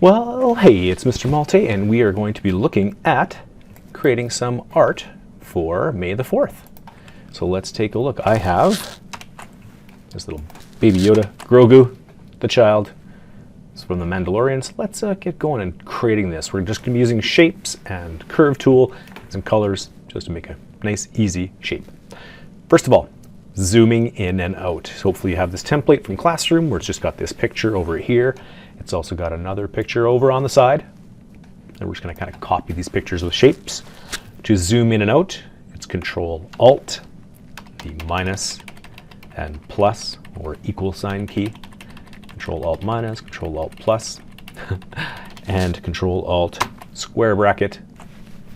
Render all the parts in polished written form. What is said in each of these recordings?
Well, hey, it's Mr. Malte, and we are going to be looking at creating some art for May the 4th. So let's take a look. I have this little Baby Yoda, Grogu, the child. It's from the Mandalorian. So let's get going and creating this. We're just going to be using shapes and curve tool and some colors just to make a nice, easy shape. First of all, zooming in and out. So hopefully you have this template from Classroom where it's just got this picture over here. It's also got another picture over on the side. And we're just going to kind of copy these pictures with shapes. To zoom in and out, it's Control-Alt, the minus and plus or equal sign key. Control-Alt minus, Control-Alt plus, and Control-Alt square bracket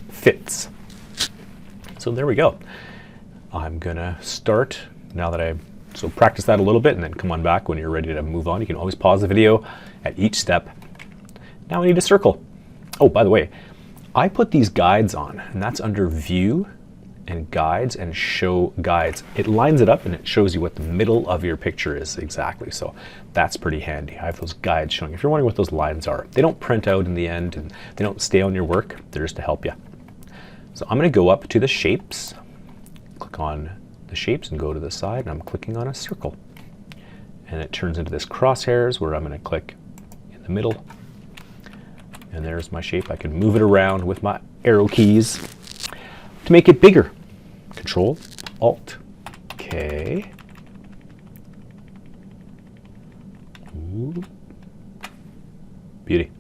fits. So there we go. I'm gonna start now that so practice that a little bit and then come on back when you're ready to move on. You can always pause the video at each step. Now we need a circle. Oh, by the way, I put these guides on, and that's under View and Guides and Show Guides. It lines it up and it shows you what the middle of your picture is exactly. So that's pretty handy. I have those guides showing. If you're wondering what those lines are, they don't print out in the end and they don't stay on your work. They're just to help you. So I'm going to go up to the shapes, click on the shapes and go to the side, and I'm clicking on a circle. And it turns into this crosshairs where I'm going to click in the middle. And there's my shape. I can move it around with my arrow keys to make it bigger. Control, Alt, K. Ooh. Beauty.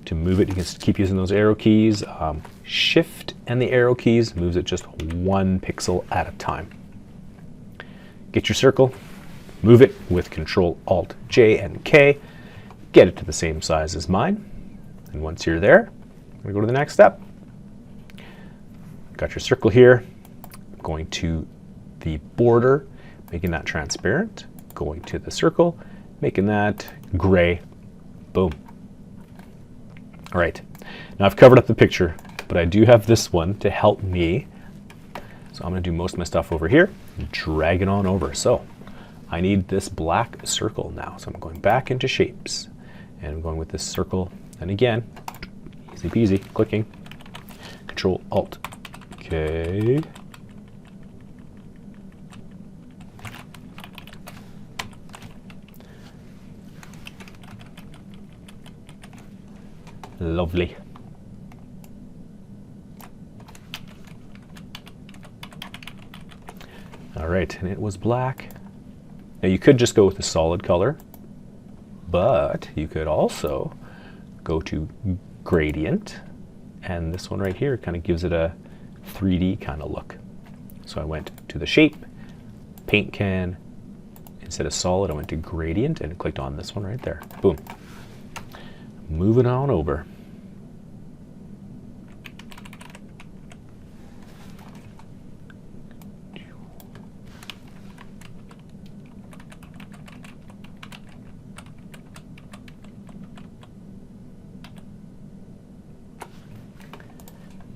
To move it, you can keep using those arrow keys. Shift and the arrow keys moves it just 1 pixel at a time. Get your circle, move it with Control, Alt, J, and K. Get it to the same size as mine. And once you're there, I'm going to go to the next step. Got your circle here. I'm going to the border, making that transparent. Going to the circle, making that gray. Boom. All right. Now I've covered up the picture, but I do have this one to help me. So I'm going to do most of my stuff over here, drag it on over. So I need this black circle now. So I'm going back into shapes and I'm going with this circle. And again, easy peasy, clicking, Control Alt, okay. Lovely. All right, and it was black. Now you could just go with a solid color, but you could also go to gradient, and this one right here kind of gives it a 3D kind of look. So I went to the shape, paint can, instead of solid I went to gradient and clicked on this one right there. Boom. Moving on over.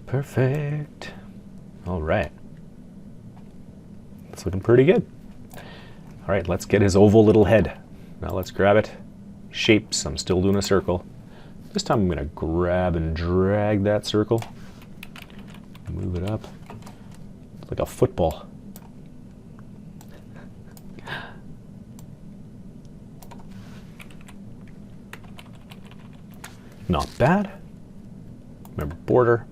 Perfect. All right. It's looking pretty good. All right, let's get his oval little head. Now let's grab it. Shapes, I'm still doing a circle. This time I'm going to grab and drag that circle. Move it up. It's like a football. Not bad. Remember, border,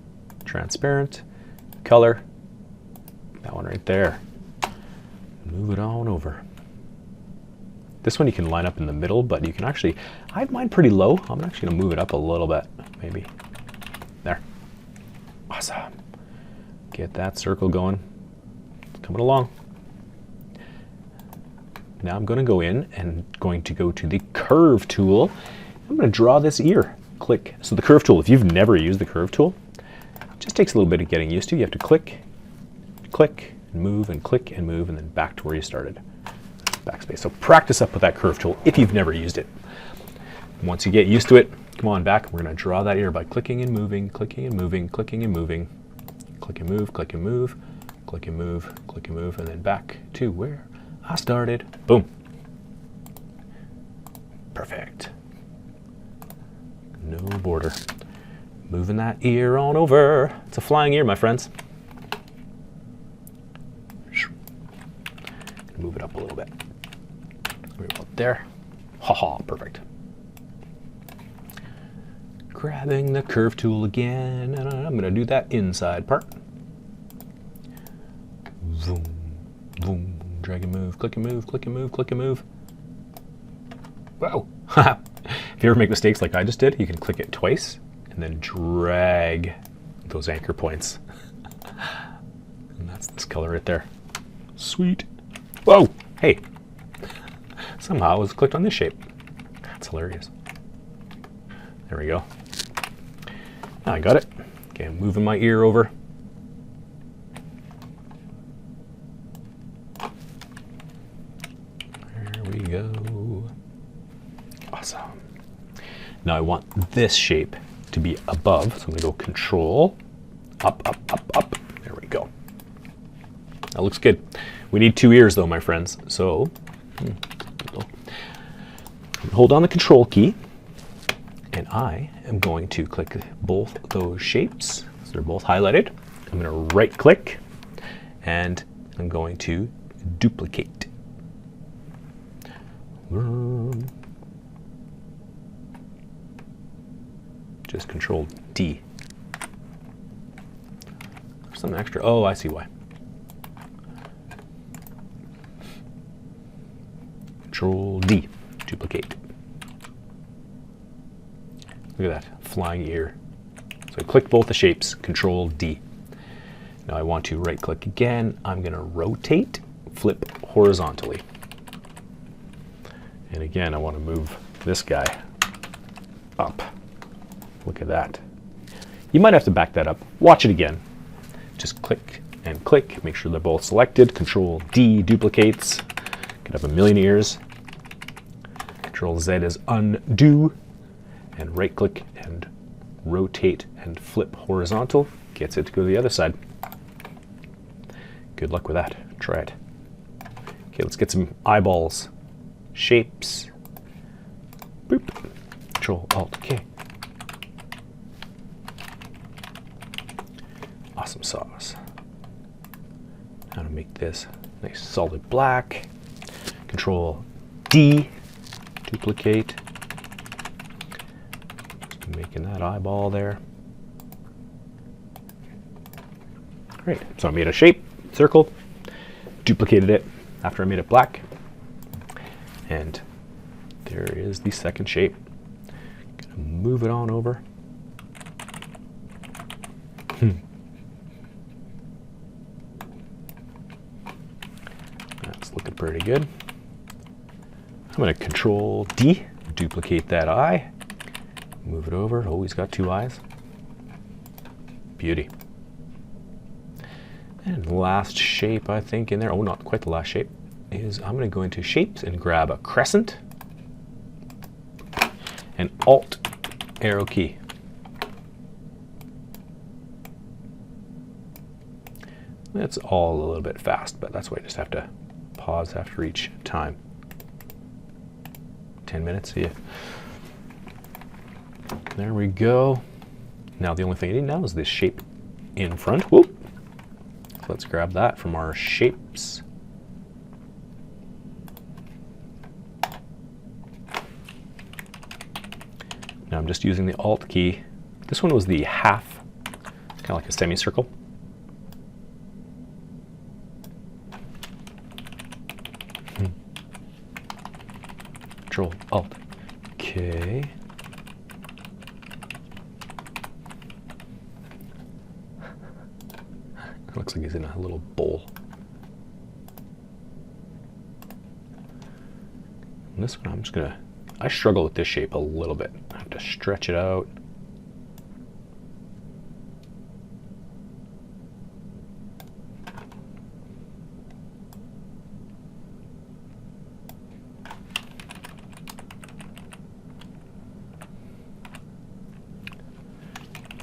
transparent, color, that one right there. Move it on over. This one you can line up in the middle, but you can actually, I have mine pretty low. I'm actually gonna move it up a little bit, maybe. There. Awesome. Get that circle going. It's coming along. Now I'm gonna go in and going to go to the curve tool. I'm gonna draw this ear. Click. So the curve tool, if you've never used the curve tool, it just takes a little bit of getting used to. You have to click, and move, and click and move, and then back to where you started. Backspace. So practice up with that curve tool if you've never used it. Once you get used to it, come on back. We're going to draw that ear by clicking and moving, clicking and moving, clicking and moving, click and move, click and move, click and move, click and move, and then back to where I started. Boom. Perfect. No border. Moving that ear on over. It's a flying ear, my friends. Move it up a little bit. Right about there. Haha, perfect. Grabbing the curve tool again, and I'm going to do that inside part. Boom, boom, drag and move, click and move, click and move, click and move. Wow. If you ever make mistakes like I just did, you can click it twice and then drag those anchor points. And that's this color right there. Sweet. Whoa, hey. Somehow I was clicked on this shape. That's hilarious. There we go. Now I got it. Okay, I'm moving my ear over. There we go. Awesome. Now I want this shape to be above, so I'm going to go Control, up, up, up, up. There we go. That looks good. We need 2 ears though, my friends. So hold down the Control key, and I am going to click both those shapes. So they're both highlighted. I'm going to right click, and I'm going to duplicate. Just Control D. There's something extra. Oh, I see why. Control D, duplicate. Look at that, flying ear. So I clicked both the shapes, Control D. Now I want to right click again. I'm going to rotate, flip horizontally. And again, I want to move this guy up. Look at that. You might have to back that up. Watch it again. Just click and click, make sure they're both selected. Control D duplicates. Could have a million ears. Control Z is undo, and right click and rotate and flip horizontal. Gets it to go to the other side. Good luck with that. Try it. Okay, let's get some eyeballs. Shapes. Boop. Control Alt K. Awesome sauce. How to make this nice solid black. Control D, duplicate. Just making that eyeball there. Great. So I made a shape, circle, duplicated it after I made it black. And there is the second shape. Gonna move it on over. That's looking pretty good. I'm going to Control D, duplicate that eye, move it over. Oh, he's got 2 eyes. Beauty. And the last shape, I think, in there, oh, not quite the last shape, is I'm going to go into Shapes and grab a crescent and Alt arrow key. That's all a little bit fast, but that's why I just have to pause after each time. 10 minutes, yeah. There we go. Now the only thing I need now is this shape in front. Whoop. So let's grab that from our shapes. Now I'm just using the Alt key. This one was the half, kind of like a semicircle. Control Alt K. It looks like he's in a little bowl. And this one I'm just gonna, I struggle with this shape a little bit. I have to stretch it out.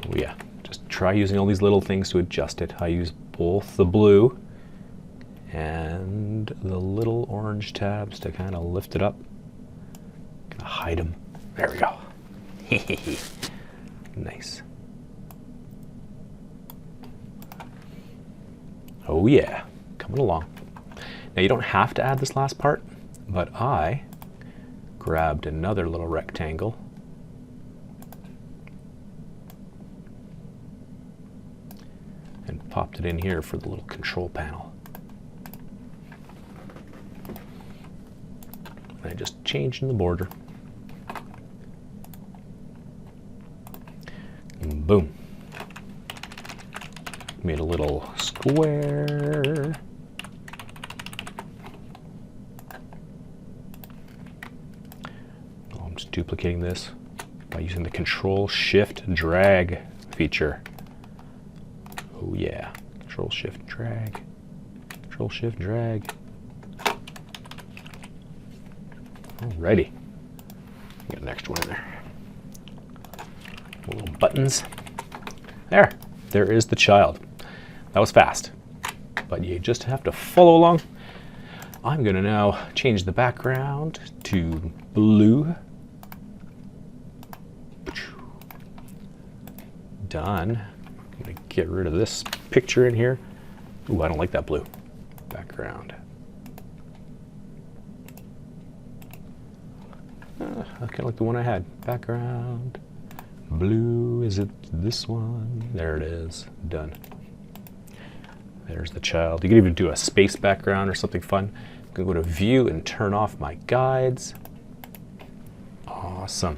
Oh yeah, just try using all these little things to adjust it. I use both the blue and the little orange tabs to kind of lift it up. hide them. There we go. Nice. Oh yeah, coming along. Now you don't have to add this last part, but I grabbed another little rectangle and popped it in here for the little control panel. And I just changed in the border. And boom. Made a little square. I'm just duplicating this by using the Control-Shift-Drag feature. Oh yeah, Control-Shift-Drag, Control-Shift-Drag. Alrighty, get an extra one in there. Little buttons. There is the child. That was fast, but you just have to follow along. I'm gonna now change the background to blue. Done. I'm gonna get rid of this picture in here. Ooh, I don't like that blue background. I kind of like the one I had. Background. Blue, is it this one? There it is. Done. There's the child. You can even do a space background or something fun. I'm gonna go to View and turn off my guides. Awesome.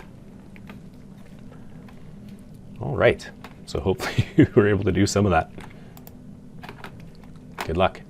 All right. So hopefully you were able to do some of that. Good luck.